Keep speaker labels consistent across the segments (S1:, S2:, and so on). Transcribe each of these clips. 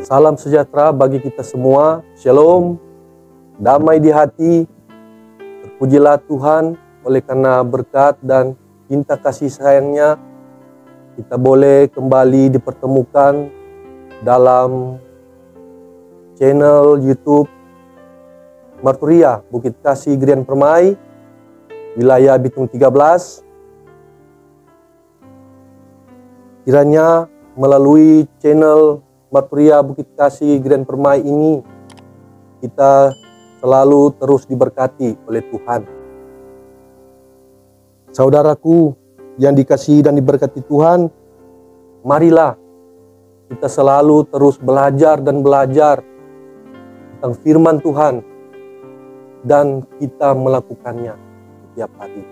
S1: Salam sejahtera bagi kita semua. Shalom, damai di hati. Terpujilah Tuhan oleh karena berkat dan cinta kasih sayangnya kita boleh kembali dipertemukan dalam channel YouTube Marturia Bukit Kasih Grian Permai, wilayah Bitung 13. Kiranya melalui channel Marturia Bukit Kasih Grian Permai ini kita selalu terus diberkati oleh Tuhan. Saudaraku yang dikasihi dan diberkati Tuhan, marilah kita selalu terus belajar dan belajar tentang firman Tuhan dan kita melakukannya setiap hari.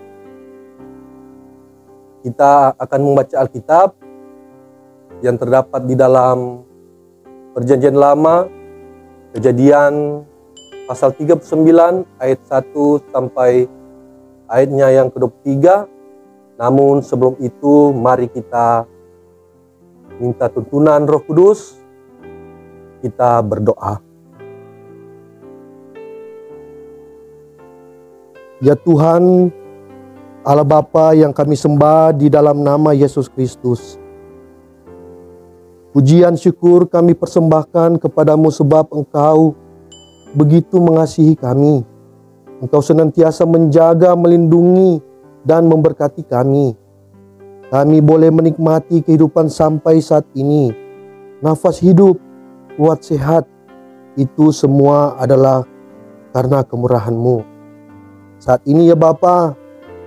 S1: Kita akan membaca Alkitab yang terdapat di dalam Perjanjian Lama, Kejadian pasal 39 ayat 1 sampai ayatnya yang ke-23. Namun sebelum itu mari kita minta tuntunan Roh Kudus. Kita berdoa. Ya Tuhan, Allah Bapa yang kami sembah di dalam nama Yesus Kristus. Pujian syukur kami persembahkan kepadamu sebab Engkau begitu mengasihi kami. Engkau senantiasa menjaga, melindungi, dan memberkati kami. Kami boleh menikmati kehidupan sampai saat ini. Nafas hidup, kuat sehat, itu semua adalah karena kemurahan-Mu. Saat ini ya Bapa,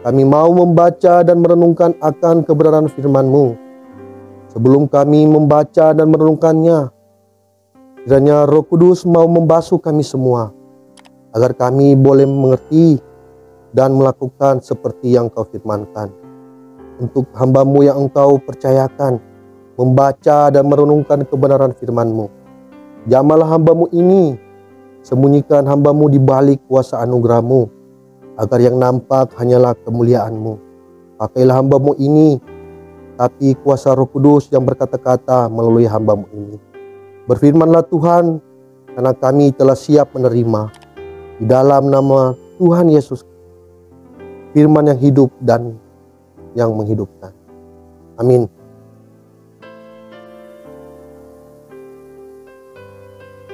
S1: kami mau membaca dan merenungkan akan kebenaran firman-Mu. Sebelum kami membaca dan merenungkannya, kiranya Roh Kudus mau membasuh kami semua, agar kami boleh mengerti dan melakukan seperti yang Kau firmankan. Untuk hamba-Mu yang Engkau percayakan, membaca dan merenungkan kebenaran firman-Mu. Jamalah hamba-Mu ini, sembunyikan hamba-Mu di balik kuasa anugerah-Mu, agar yang nampak hanyalah kemuliaan-Mu. Pakailah hamba-Mu ini, tapi kuasa Roh Kudus yang berkata-kata melalui hamba-Mu ini. Berfirmanlah Tuhan, karena kami telah siap menerima. Di dalam nama Tuhan Yesus, firman yang hidup dan yang menghidupkan. Amin.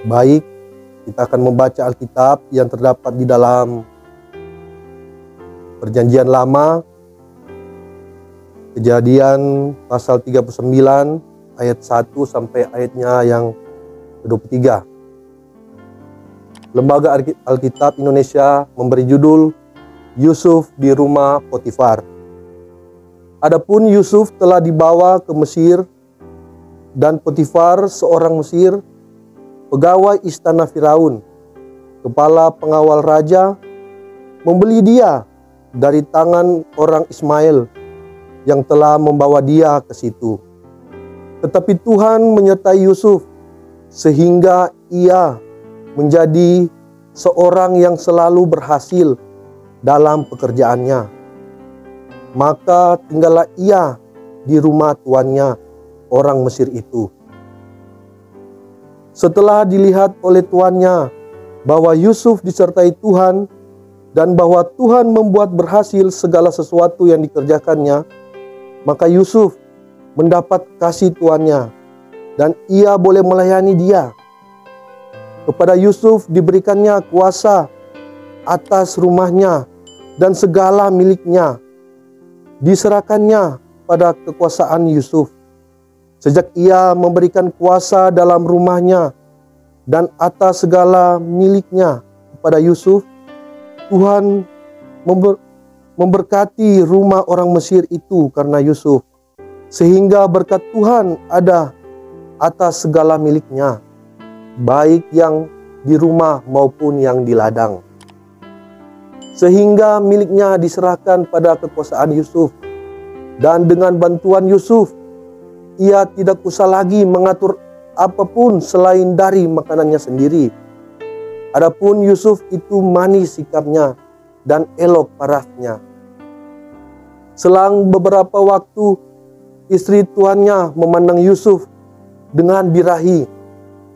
S1: Baik, kita akan membaca Alkitab yang terdapat di dalam Perjanjian Lama, Kejadian pasal 39 ayat 1 sampai ayatnya yang ke-23. Lembaga Alkitab Indonesia memberi judul Yusuf di rumah Potifar. Adapun Yusuf telah dibawa ke Mesir, dan Potifar seorang Mesir, pegawai istana Firaun, kepala pengawal raja, membeli dia dari tangan orang Ismail yang telah membawa dia ke situ. Tetapi Tuhan menyertai Yusuf sehingga ia menjadi seorang yang selalu berhasil dalam pekerjaannya. Maka tinggallah ia di rumah tuannya, orang Mesir itu. Setelah dilihat oleh tuannya bahwa Yusuf disertai Tuhan dan bahwa Tuhan membuat berhasil segala sesuatu yang dikerjakannya, maka Yusuf mendapat kasih tuannya dan ia boleh melayani dia. Kepada Yusuf diberikannya kuasa atas rumahnya dan segala miliknya. Diserahkannya pada kekuasaan Yusuf. Sejak ia memberikan kuasa dalam rumahnya dan atas segala miliknya kepada Yusuf, Tuhan memberkati rumah orang Mesir itu karena Yusuf, sehingga berkat Tuhan ada atas segala miliknya, baik yang di rumah maupun yang di ladang. Sehingga miliknya diserahkan pada kekuasaan Yusuf, dan dengan bantuan Yusuf, ia tidak usah lagi mengatur apapun selain dari makanannya sendiri. Adapun Yusuf itu manis sikapnya dan elok parasnya. Selang beberapa waktu, istri tuannya memandang Yusuf dengan birahi,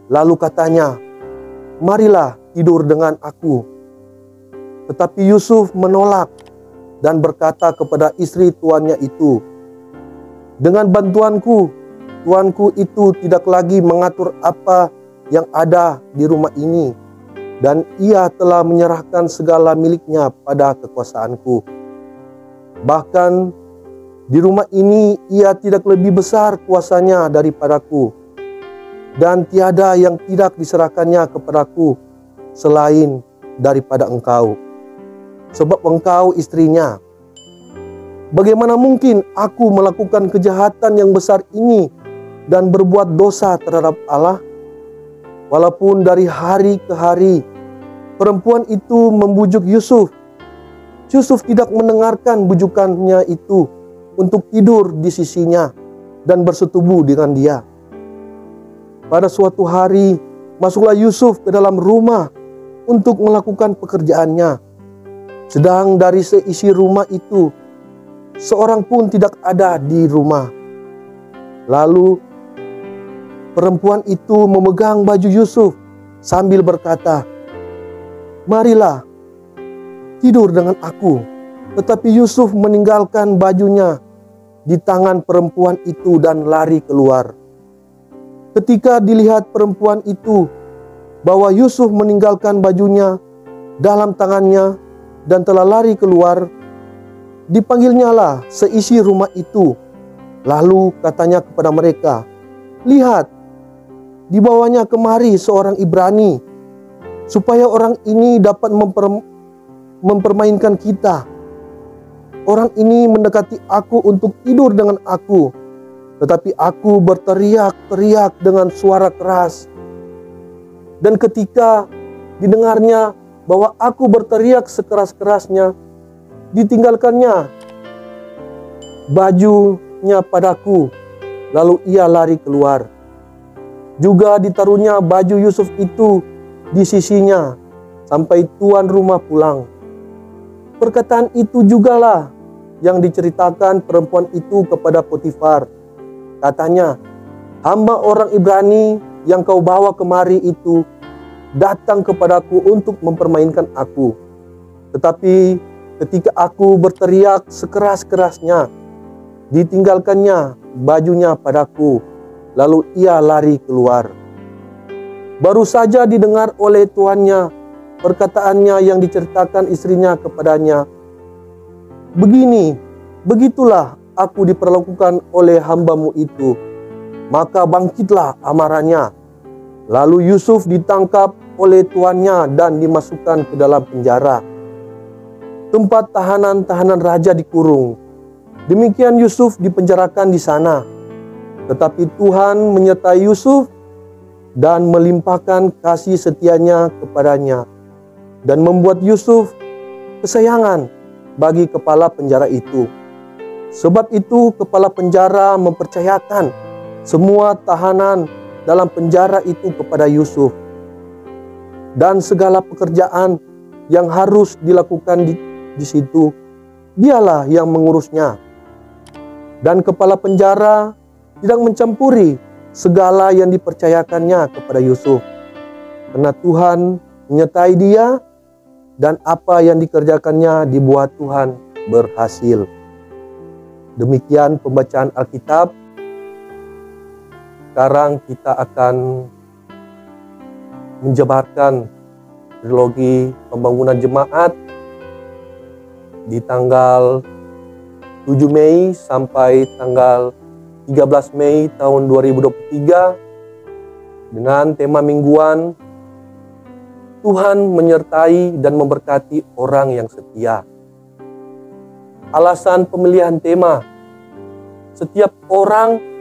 S1: Lalu katanya, marilah tidur dengan aku. Tetapi Yusuf menolak dan berkata kepada istri tuannya itu, dengan bantuanku, tuanku itu tidak lagi mengatur apa yang ada di rumah ini, dan ia telah menyerahkan segala miliknya pada kekuasaanku. Bahkan di rumah ini ia tidak lebih besar kuasanya daripadaku, dan tiada yang tidak diserahkannya kepadaku selain daripada engkau, sebab engkau istrinya. Bagaimana mungkin aku melakukan kejahatan yang besar ini dan berbuat dosa terhadap Allah? Walaupun dari hari ke hari perempuan itu membujuk Yusuf, Yusuf tidak mendengarkan bujukannya itu untuk tidur di sisinya dan bersetubuh dengan dia. Pada suatu hari, masuklah Yusuf ke dalam rumah untuk melakukan pekerjaannya. Sedang dari seisi rumah itu, seorang pun tidak ada di rumah. Lalu, perempuan itu memegang baju Yusuf sambil berkata, marilah tidur dengan aku. Tetapi Yusuf meninggalkan bajunya di tangan perempuan itu dan lari keluar. Ketika dilihat perempuan itu bahwa Yusuf meninggalkan bajunya dalam tangannya dan telah lari keluar, dipanggilnyalah seisi rumah itu. Lalu katanya kepada mereka, lihat, dibawanya kemari seorang Ibrani, supaya orang ini dapat mempermainkan kita. Orang ini mendekati aku untuk tidur dengan aku, tetapi aku berteriak-teriak dengan suara keras. Dan ketika didengarnya bahwa aku berteriak sekeras-kerasnya, ditinggalkannya bajunya padaku, lalu ia lari keluar. Juga ditaruhnya baju Yusuf itu di sisinya sampai tuan rumah pulang. Perkataan itu jugalah yang diceritakan perempuan itu kepada Potifar. Katanya, hamba orang Ibrani yang kau bawa kemari itu datang kepadaku untuk mempermainkan aku. Tetapi ketika aku berteriak sekeras-kerasnya, ditinggalkannya bajunya padaku, lalu ia lari keluar. Baru saja didengar oleh tuannya perkataannya yang diceritakan istrinya kepadanya. Begitulah aku diperlakukan oleh hambamu itu. Maka bangkitlah amarahnya. Lalu Yusuf ditangkap oleh tuannya dan dimasukkan ke dalam penjara, tempat tahanan-tahanan raja dikurung. Demikian Yusuf dipenjarakan di sana. Tetapi Tuhan menyertai Yusuf dan melimpahkan kasih setianya kepadanya, dan membuat Yusuf kesayangan bagi kepala penjara itu. Sebab itu kepala penjara mempercayakan semua tahanan dalam penjara itu kepada Yusuf, dan segala pekerjaan yang harus dilakukan di situ, dialah yang mengurusnya. Dan kepala penjara tidak mencampuri segala yang dipercayakannya kepada Yusuf, karena Tuhan menyertai dia, dan apa yang dikerjakannya dibuat Tuhan berhasil. Demikian pembacaan Alkitab. Sekarang kita akan menjabarkan trilogi pembangunan jemaat di tanggal 7 Mei sampai tanggal 13 Mei tahun 2023 dengan tema mingguan Tuhan menyertai dan memberkati orang yang setia. Alasan pemilihan tema, setiap orang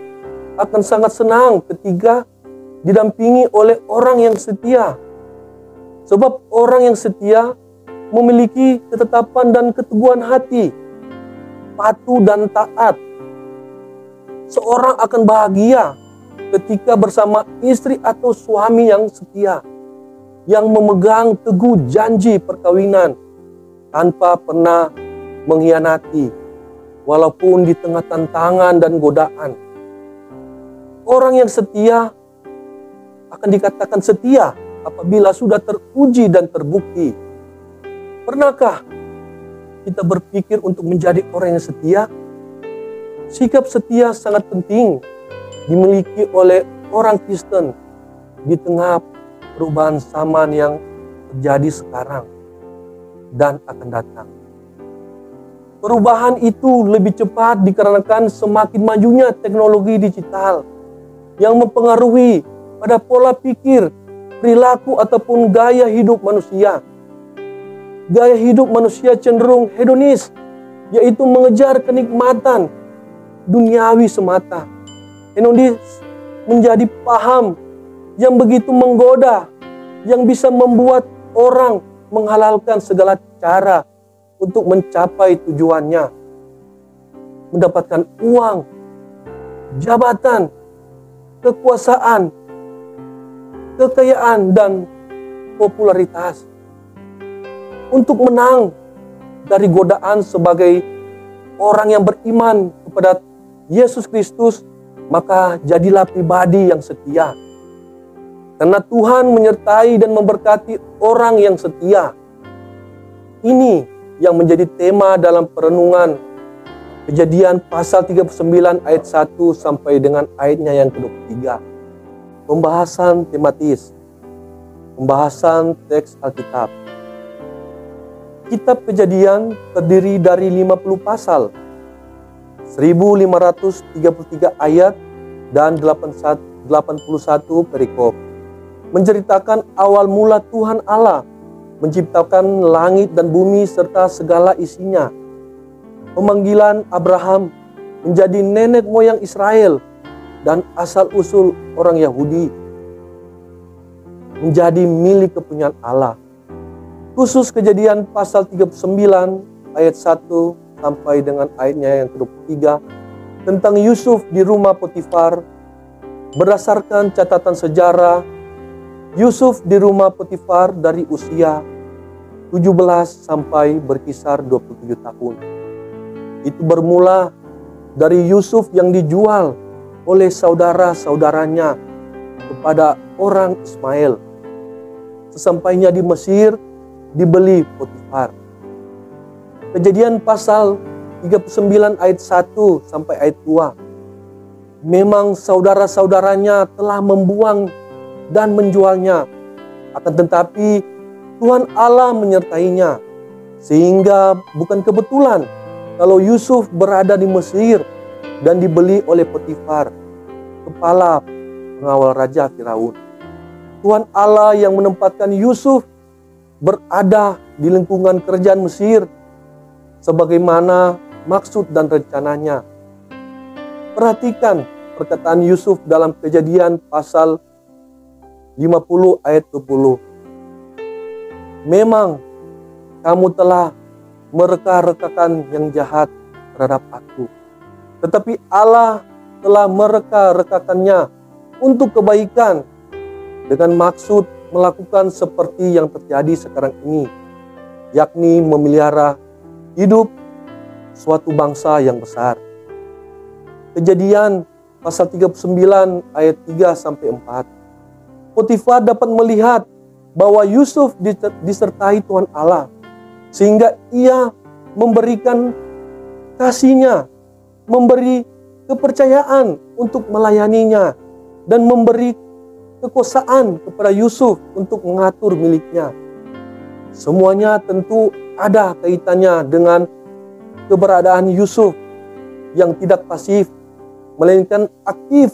S1: akan sangat senang ketika didampingi oleh orang yang setia. Sebab orang yang setia memiliki ketetapan dan keteguhan hati, patuh dan taat. Seorang akan bahagia ketika bersama istri atau suami yang setia, yang memegang teguh janji perkawinan tanpa pernah mengkhianati, walaupun di tengah tantangan dan godaan. Orang yang setia akan dikatakan setia apabila sudah teruji dan terbukti. Pernahkah kita berpikir untuk menjadi orang yang setia? Sikap setia sangat penting dimiliki oleh orang Kristen di tengah perubahan zaman yang terjadi sekarang dan akan datang. Perubahan itu lebih cepat dikarenakan semakin majunya teknologi digital yang mempengaruhi pada pola pikir, perilaku ataupun gaya hidup manusia. Gaya hidup manusia cenderung hedonis, yaitu mengejar kenikmatan duniawi semata. Hedonis menjadi paham yang begitu menggoda, yang bisa membuat orang menghalalkan segala cara untuk mencapai tujuannya. Mendapatkan uang, jabatan, kekuasaan, kekayaan, dan popularitas. Untuk menang dari godaan sebagai orang yang beriman kepada Yesus Kristus, maka jadilah pribadi yang setia. Karena Tuhan menyertai dan memberkati orang yang setia. Ini yang menjadi tema dalam perenungan Kejadian pasal 39 ayat 1 sampai dengan ayatnya yang ke-23. Pembahasan tematis, pembahasan teks Alkitab. Kitab Kejadian terdiri dari 50 pasal, 1533 ayat dan 81 perikop. Menceritakan awal mula Tuhan Allah menciptakan langit dan bumi serta segala isinya. Pemanggilan Abraham menjadi nenek moyang Israel dan asal-usul orang Yahudi menjadi milik kepunyaan Allah. Khusus Kejadian pasal 39 ayat 1 sampai dengan ayatnya yang ke-23 tentang Yusuf di rumah Potifar. Berdasarkan catatan sejarah, Yusuf di rumah Potifar dari usia 17 sampai berkisar 27 tahun. Itu bermula dari Yusuf yang dijual oleh saudara-saudaranya kepada orang Ismail. Sesampainya di Mesir, dibeli Potifar. Kejadian pasal 39 ayat 1 sampai ayat 2. Memang saudara-saudaranya telah membuang dan menjualnya. Akan tetapi Tuhan Allah menyertainya. Sehingga bukan kebetulan kalau Yusuf berada di Mesir dan dibeli oleh Potifar, kepala pengawal Raja Firaun. Tuhan Allah yang menempatkan Yusuf berada di lingkungan kerajaan Mesir sebagaimana maksud dan rencananya. Perhatikan perkataan Yusuf dalam Kejadian pasal 50 ayat 20. Memang kamu telah mereka-rekakan yang jahat terhadap aku, tetapi Allah telah mereka-rekakannya untuk kebaikan dengan maksud melakukan seperti yang terjadi sekarang ini, yakni memelihara hidup suatu bangsa yang besar. Kejadian pasal 39 ayat 3 sampai 4. Potifar dapat melihat bahwa Yusuf disertai Tuhan Allah, sehingga ia memberikan kasihnya, memberi kepercayaan untuk melayaninya, dan memberi kekuasaan kepada Yusuf untuk mengatur miliknya. Semuanya tentu ada kaitannya dengan keberadaan Yusuf yang tidak pasif, melainkan aktif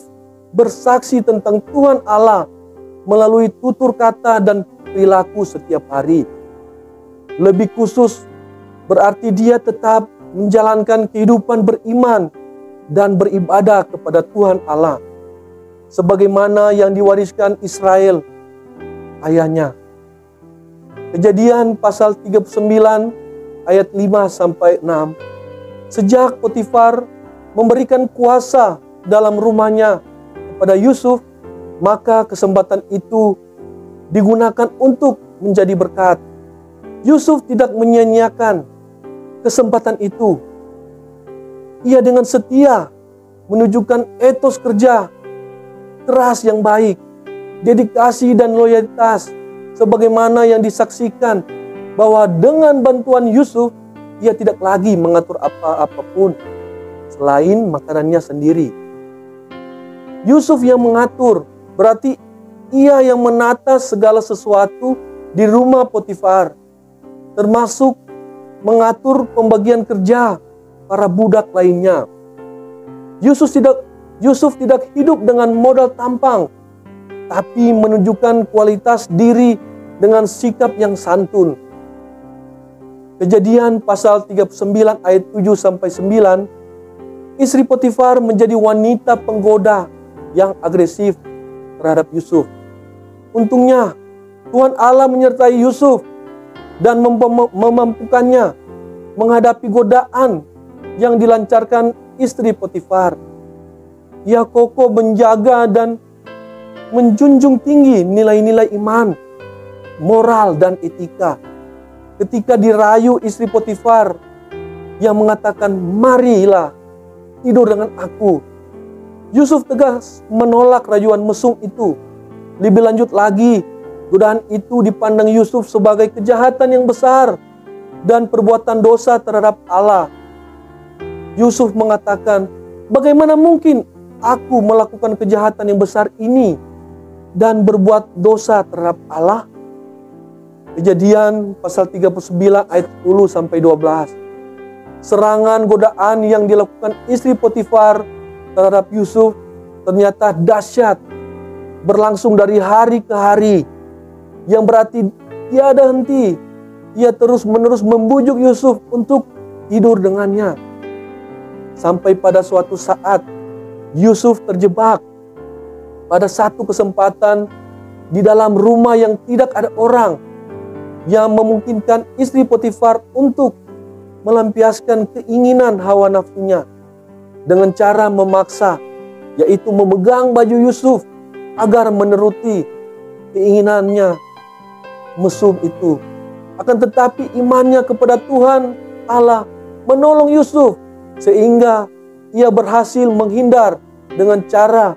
S1: bersaksi tentang Tuhan Allah melalui tutur kata dan perilaku setiap hari. Lebih khusus, berarti dia tetap menjalankan kehidupan beriman dan beribadah kepada Tuhan Allah, sebagaimana yang diwariskan Israel ayahnya. Kejadian pasal 39 ayat 5 sampai 6. Sejak Potifar memberikan kuasa dalam rumahnya kepada Yusuf, maka kesempatan itu digunakan untuk menjadi berkat. Yusuf tidak menyia-nyiakan kesempatan itu. Ia dengan setia menunjukkan etos kerja keras yang baik dedikasi dan loyalitas, sebagaimana yang disaksikan bahwa dengan bantuan Yusuf, ia tidak lagi mengatur apapun selain makanannya sendiri. Yusuf yang mengatur, berarti ia yang menata segala sesuatu di rumah Potifar, termasuk mengatur pembagian kerja para budak lainnya. Yusuf tidak hidup dengan modal tampang, tapi menunjukkan kualitas diri dengan sikap yang santun. Kejadian pasal 39 ayat 7-9, istri Potifar menjadi wanita penggoda yang agresif terhadap Yusuf. Untungnya Tuhan Allah menyertai Yusuf dan memampukannya menghadapi godaan yang dilancarkan istri Potifar. Ia kokoh menjaga dan menjunjung tinggi nilai-nilai iman, moral, dan etika. Ketika dirayu istri Potifar yang mengatakan, "Marilah tidur dengan aku," Yusuf tegas menolak rayuan mesum itu. Lebih lanjut lagi, godaan itu dipandang Yusuf sebagai kejahatan yang besar dan perbuatan dosa terhadap Allah. Yusuf mengatakan, "Bagaimana mungkin aku melakukan kejahatan yang besar ini dan berbuat dosa terhadap Allah?" Kejadian pasal 39 ayat 10-12. Serangan godaan yang dilakukan istri Potifar terhadap Yusuf ternyata dahsyat, berlangsung dari hari ke hari, yang berarti tiada henti. Ia terus-menerus membujuk Yusuf untuk tidur dengannya. Sampai pada suatu saat Yusuf terjebak pada satu kesempatan di dalam rumah yang tidak ada orang, yang memungkinkan istri Potifar untuk melampiaskan keinginan hawa nafsunya dengan cara memaksa, yaitu memegang baju Yusuf agar menuruti keinginannya mesum itu. Akan tetapi imannya kepada Tuhan Allah menolong Yusuf sehingga ia berhasil menghindar dengan cara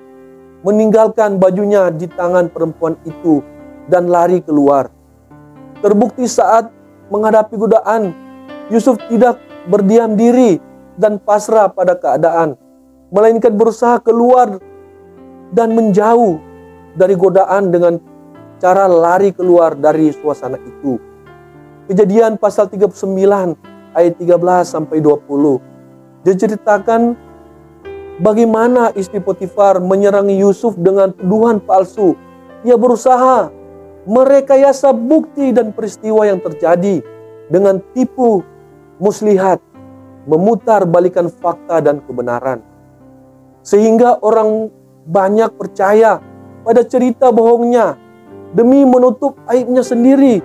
S1: meninggalkan bajunya di tangan perempuan itu dan lari keluar. Terbukti saat menghadapi godaan, Yusuf tidak berdiam diri dan pasrah pada keadaan, melainkan berusaha keluar dan menjauh dari godaan dengan cara lari keluar dari suasana itu. Kejadian pasal 39 ayat 13-20 diceritakan bagaimana istri Potifar menyerangi Yusuf dengan tuduhan palsu. Ia berusaha merekayasa bukti dan peristiwa yang terjadi dengan tipu muslihat, memutar balikan fakta dan kebenaran, sehingga orang banyak percaya pada cerita bohongnya. Demi menutup aibnya sendiri,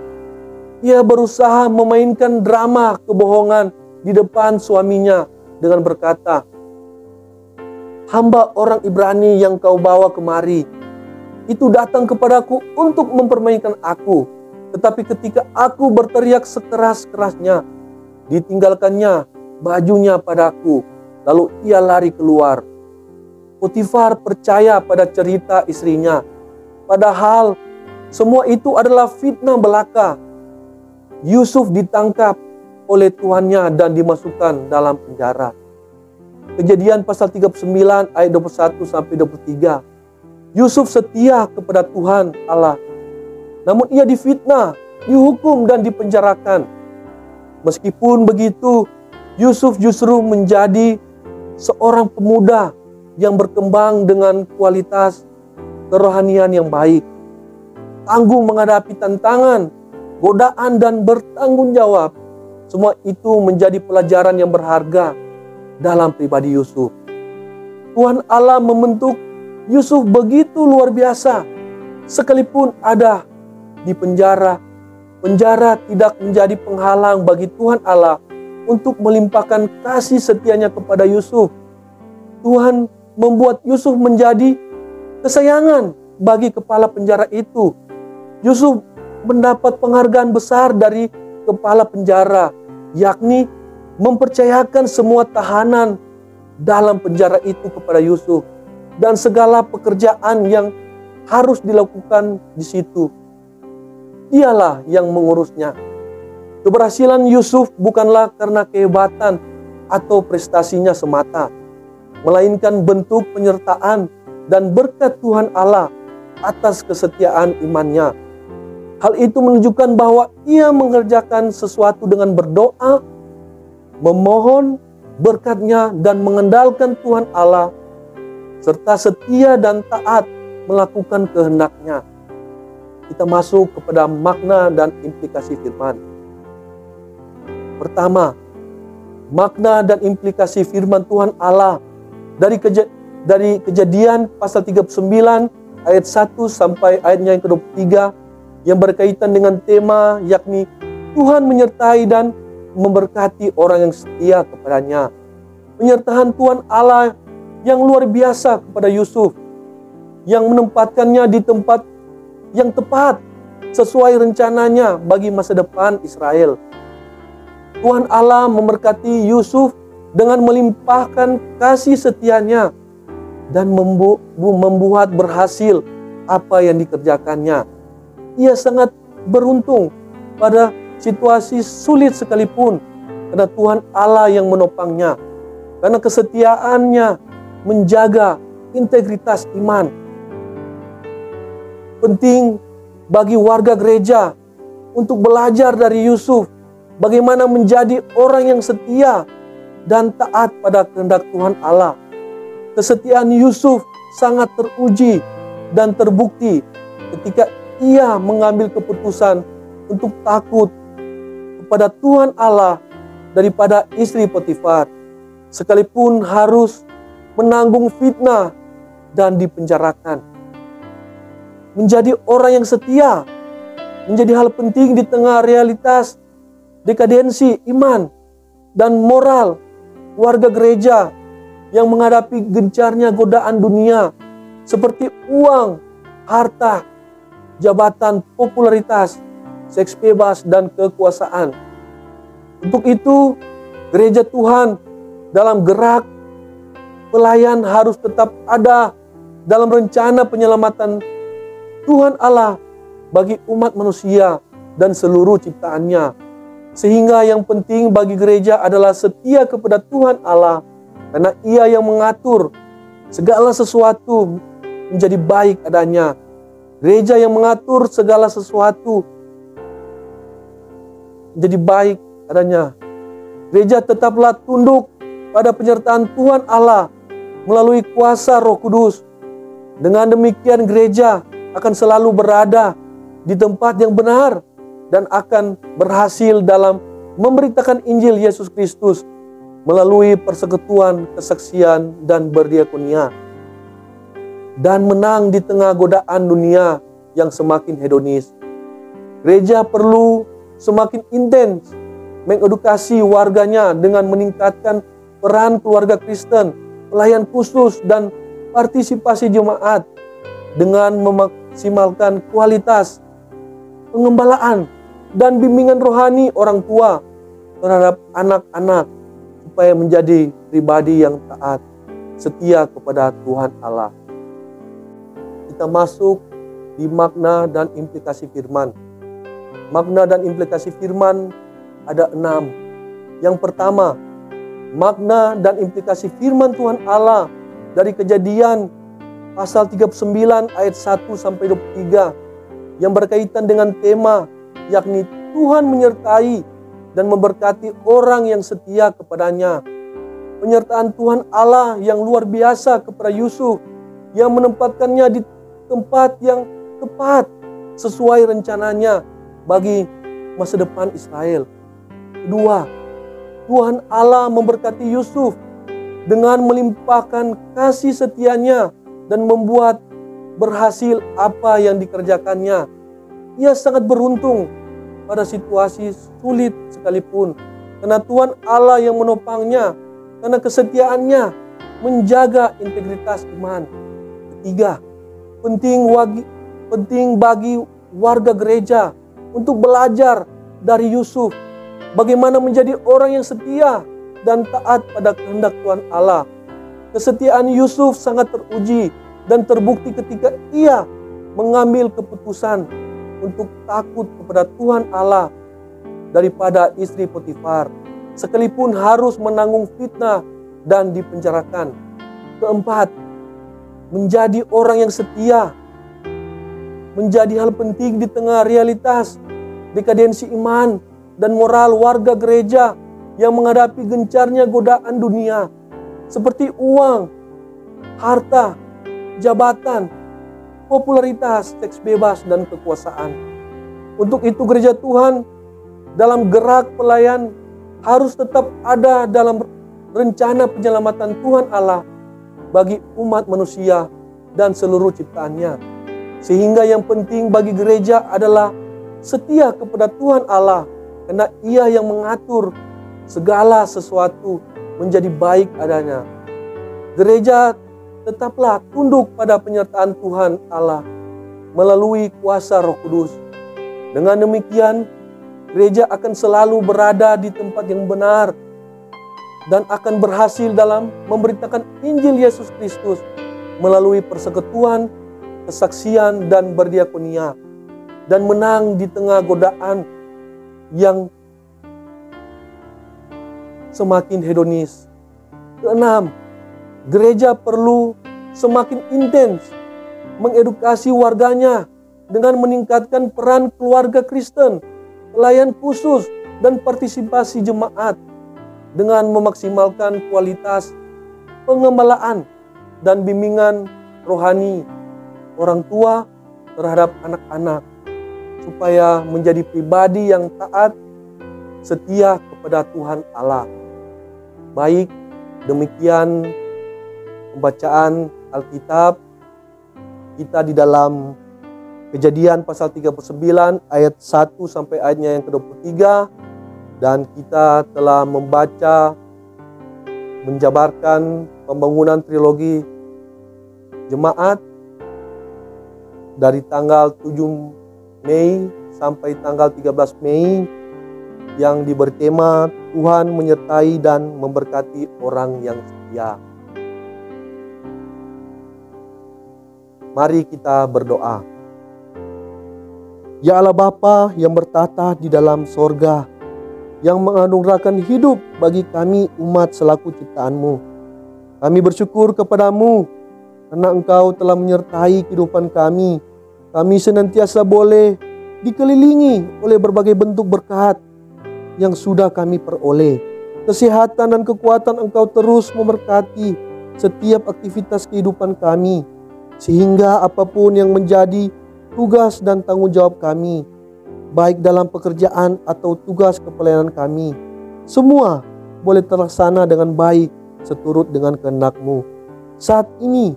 S1: ia berusaha memainkan drama kebohongan di depan suaminya dengan berkata, "Hamba orang Ibrani yang kau bawa kemari itu datang kepadaku untuk mempermainkan aku. Tetapi ketika aku berteriak sekeras-kerasnya, ditinggalkannya bajunya padaku, lalu ia lari keluar." Potifar percaya pada cerita istrinya, padahal semua itu adalah fitnah belaka. Yusuf ditangkap oleh tuannya dan dimasukkan dalam penjara. Kejadian pasal 39 ayat 21-23. Yusuf setia kepada Tuhan Allah, namun ia difitnah, dihukum dan dipenjarakan. Meskipun begitu, Yusuf justru menjadi seorang pemuda yang berkembang dengan kualitas kerohanian yang baik, tangguh menghadapi tantangan, godaan, dan bertanggung jawab. Semua itu menjadi pelajaran yang berharga dalam pribadi Yusuf. Tuhan Allah membentuk Yusuf begitu luar biasa. Sekalipun ada di penjara, penjara tidak menjadi penghalang bagi Tuhan Allah untuk melimpahkan kasih setianya kepada Yusuf. Tuhan membuat Yusuf menjadi kesayangan bagi kepala penjara itu. Yusuf mendapat penghargaan besar dari kepala penjara, yakni mempercayakan semua tahanan dalam penjara itu kepada Yusuf, dan segala pekerjaan yang harus dilakukan di situ. Dialah yang mengurusnya. Keberhasilan Yusuf bukanlah karena kehebatan atau prestasinya semata, melainkan bentuk penyertaan dan berkat Tuhan Allah atas kesetiaan imannya. Hal itu menunjukkan bahwa ia mengerjakan sesuatu dengan berdoa, memohon berkatnya dan mengandalkan Tuhan Allah, serta setia dan taat melakukan kehendak-Nya. Kita masuk kepada makna dan implikasi firman. Pertama, makna dan implikasi firman Tuhan Allah dari Kejadian pasal 39 ayat 1 sampai ayatnya yang ke-23 yang berkaitan dengan tema yakni Tuhan menyertai dan memberkati orang yang setia kepadanya. Penyertaan Tuhan Allah yang luar biasa kepada Yusuf yang menempatkannya di tempat yang tepat sesuai rencananya bagi masa depan Israel. Tuhan Allah memberkati Yusuf dengan melimpahkan kasih setianya dan membuat berhasil apa yang dikerjakannya. Ia sangat beruntung pada situasi sulit sekalipun karena Tuhan Allah yang menopangnya, karena kesetiaannya menjaga integritas iman. Penting bagi warga gereja untuk belajar dari Yusuf bagaimana menjadi orang yang setia dan taat pada kehendak Tuhan Allah. Kesetiaan Yusuf sangat teruji dan terbukti ketika ia mengambil keputusan untuk takut kepada Tuhan Allah daripada istri Potifar, sekalipun harus menanggung fitnah dan dipenjarakan. Menjadi orang yang setia menjadi hal penting di tengah realitas dekadensi iman dan moral warga gereja yang menghadapi gencarnya godaan dunia seperti uang, harta, jabatan, popularitas, seks bebas, dan kekuasaan. Untuk itu, gereja Tuhan dalam gerak pelayan harus tetap ada dalam rencana penyelamatan Tuhan Allah bagi umat manusia dan seluruh ciptaannya. Sehingga yang penting bagi gereja adalah setia kepada Tuhan Allah, karena Ia yang mengatur segala sesuatu menjadi baik adanya. Gereja yang mengatur segala sesuatu menjadi baik adanya. Gereja tetaplah tunduk pada penyertaan Tuhan Allah melalui kuasa Roh Kudus. Dengan demikian gereja akan selalu berada di tempat yang benar dan akan berhasil dalam memberitakan Injil Yesus Kristus melalui persekutuan, kesaksian, dan berdiakonia, dan menang di tengah godaan dunia yang semakin hedonis. Gereja perlu semakin intens mengedukasi warganya dengan meningkatkan peran keluarga Kristen, pelayan khusus, dan partisipasi jemaat dengan memaksimalkan kualitas pengembalaan dan bimbingan rohani orang tua terhadap anak-anak supaya menjadi pribadi yang taat, setia kepada Tuhan Allah. Kita masuk di makna dan implikasi firman. Makna dan implikasi firman ada 6. Yang pertama, makna dan implikasi firman Tuhan Allah dari Kejadian pasal 39 ayat 1 sampai 23 yang berkaitan dengan tema yakni Tuhan menyertai dan memberkati orang yang setia kepadanya. Penyertaan Tuhan Allah yang luar biasa kepada Yusuf yang menempatkannya di tempat yang tepat sesuai rencananya bagi masa depan Israel. Kedua, Tuhan Allah memberkati Yusuf dengan melimpahkan kasih setianya dan membuat berhasil apa yang dikerjakannya. Ia sangat beruntung pada situasi sulit sekalipun, karena Tuhan Allah yang menopangnya, karena kesetiaannya menjaga integritas iman. Ketiga, penting bagi warga gereja untuk belajar dari Yusuf bagaimana menjadi orang yang setia dan taat pada kehendak Tuhan Allah. Kesetiaan Yusuf sangat teruji dan terbukti ketika ia mengambil keputusan untuk takut kepada Tuhan Allah daripada istri Potifar, sekalipun harus menanggung fitnah dan dipenjarakan. Keempat, menjadi orang yang setia menjadi hal penting di tengah realitas dekadensi iman dan moral warga gereja yang menghadapi gencarnya godaan dunia seperti uang, harta, jabatan, popularitas, seks bebas, dan kekuasaan. Untuk itu gereja Tuhan dalam gerak pelayan harus tetap ada dalam rencana penyelamatan Tuhan Allah bagi umat manusia dan seluruh ciptaannya. Sehingga yang penting bagi gereja adalah setia kepada Tuhan Allah, karena Ia yang mengatur segala sesuatu menjadi baik adanya. Gereja tetaplah tunduk pada penyertaan Tuhan Allah melalui kuasa Roh Kudus. Dengan demikian, gereja akan selalu berada di tempat yang benar dan akan berhasil dalam memberitakan Injil Yesus Kristus melalui persekutuan, kesaksian, dan berdiakonia, dan menang di tengah godaan yang semakin hedonis. Keenam, gereja perlu semakin intens mengedukasi warganya dengan meningkatkan peran keluarga Kristen, pelayan khusus, dan partisipasi jemaat dengan memaksimalkan kualitas pengembalaan dan bimbingan rohani orang tua terhadap anak-anak, supaya menjadi pribadi yang taat, setia kepada Tuhan Allah. Baik, demikian pembacaan Alkitab kita di dalam Kejadian pasal 39 ayat 1 sampai ayatnya yang ke-23, dan kita telah membaca, menjabarkan pembangunan trilogi jemaat dari tanggal 7 Mei sampai tanggal 13 Mei yang diberi tema Tuhan menyertai dan memberkati orang yang setia. Mari kita berdoa. Ya Allah Bapa yang bertata di dalam sorga, yang menganugerahkan hidup bagi kami umat selaku ciptaan-Mu. Kami bersyukur kepadamu karena Engkau telah menyertai kehidupan kami. Kami senantiasa boleh dikelilingi oleh berbagai bentuk berkat yang sudah kami peroleh. Kesehatan dan kekuatan Engkau terus memberkati setiap aktivitas kehidupan kami, sehingga apapun yang menjadi tugas dan tanggung jawab kami, baik dalam pekerjaan atau tugas kepelayanan kami, semua boleh terlaksana dengan baik seturut dengan kehendak-Mu. Saat ini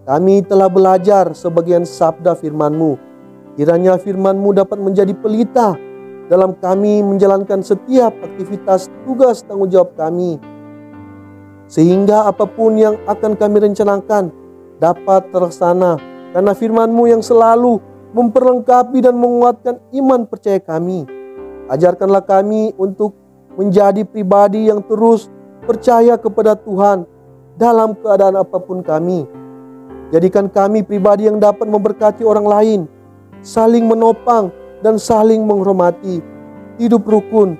S1: kami telah belajar sebagian sabda firman-Mu. Kiranya firman-Mu dapat menjadi pelita dalam kami menjalankan setiap aktivitas tugas tanggung jawab kami, sehingga apapun yang akan kami rencanakan dapat terlaksana, karena firman-Mu yang selalu memperlengkapi dan menguatkan iman percaya kami. Ajarkanlah kami untuk menjadi pribadi yang terus percaya kepada Tuhan dalam keadaan apapun kami. Jadikan kami pribadi yang dapat memberkati orang lain, saling menopang dan saling menghormati, hidup rukun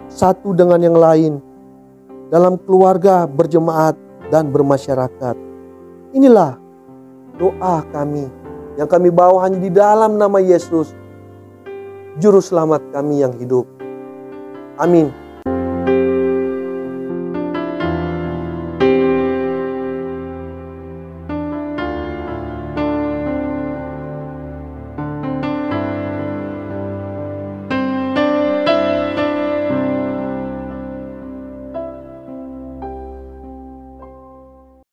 S1: satu dengan yang lain dalam keluarga, berjemaat, dan bermasyarakat. Inilah doa kami yang kami bawa hanya di dalam nama Yesus, Juru Selamat kami yang hidup. Amin.